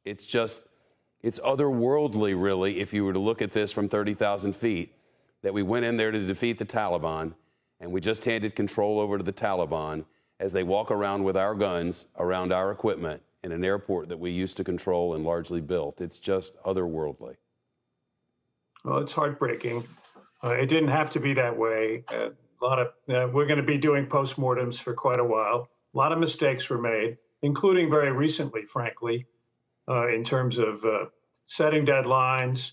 It's otherworldly, really, if you were to look at this from 30,000 feet, that we went in there to defeat the Taliban, and we just handed control over to the Taliban as they walk around with our guns around our equipment in an airport that we used to control and largely built. It's just otherworldly. Well, it's heartbreaking. It didn't have to be that way. We're going to be doing postmortems for quite a while. A lot of mistakes were made, including very recently, frankly, in terms of setting deadlines,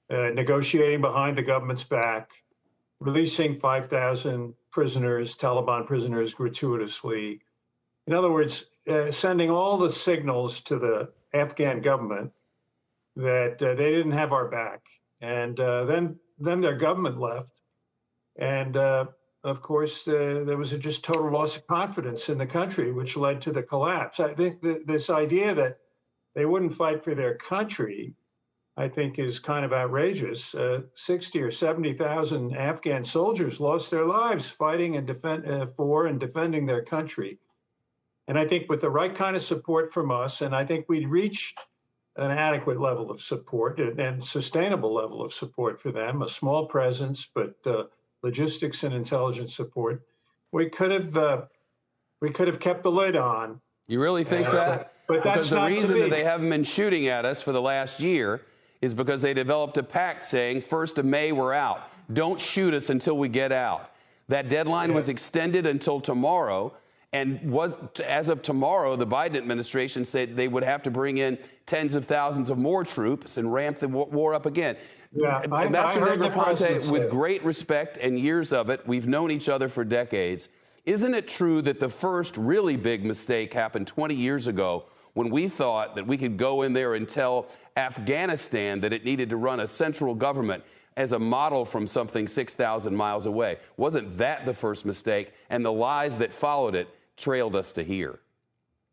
negotiating behind the government's back, releasing 5,000 prisoners, Taliban prisoners, gratuitously. In other words, sending all the signals to the Afghan government that they didn't have our back. And then their government left. And of course, there was a just total loss of confidence in the country, which led to the collapse. I think this idea that they wouldn't fight for their country, I think, is kind of outrageous. 60 or 70,000 Afghan soldiers lost their lives fighting and defending their country. And I think with the right kind of support from us, and I think we'd reached an adequate level of support and sustainable level of support for them, a small presence, but logistics and intelligence support, we could have kept the lid on. You really think that? But that's because the not reason to that they haven't been shooting at us for the last year is because they developed a pact saying 1st of May we're out. Don't shoot us until we get out. That deadline was extended until tomorrow. And as of tomorrow, the Biden administration said they would have to bring in tens of thousands of more troops and ramp the war up again. Yeah, Ambassador Negroponte, with great respect and years of it, we've known each other for decades. Isn't it true that the first really big mistake happened 20 years ago when we thought that we could go in there and tell Afghanistan that it needed to run a central government as a model from something 6,000 miles away? Wasn't that the first mistake? And the lies that followed it trailed us to here.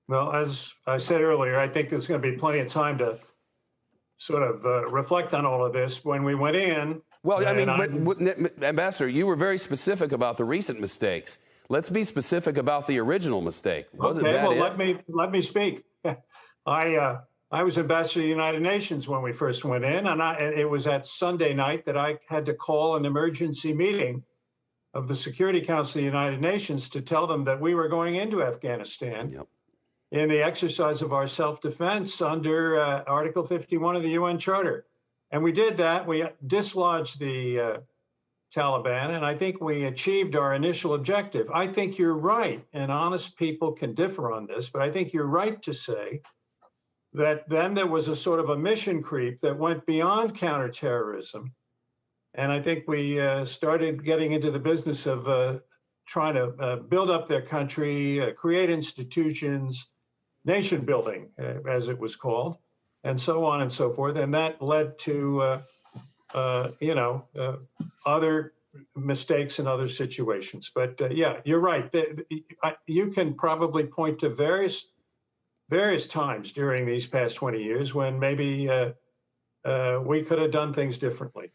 Well, as I said earlier, I think there's going to be plenty of time to sort of reflect on all of this. When we went in... Well, I mean, Ambassador, you were very specific about the recent mistakes. Let's be specific about the original mistake. Wasn't that well, it? let me speak. I was ambassador to the United Nations when we first went in, and it was that Sunday night that I had to call an emergency meeting of the Security Council of the United Nations to tell them that we were going into Afghanistan in the exercise of our self-defense under Article 51 of the UN Charter. And we did that. We dislodged the Taliban, and I think we achieved our initial objective. I think you're right, and honest people can differ on this, but I think you're right to say that then there was a sort of a mission creep that went beyond counterterrorism. And I think we started getting into the business of trying to build up their country, create institutions, nation building, as it was called, and so on and so forth. And that led to, other mistakes in other situations. But yeah, you're right. You can probably point to various times during these past 20 years when maybe we could have done things differently.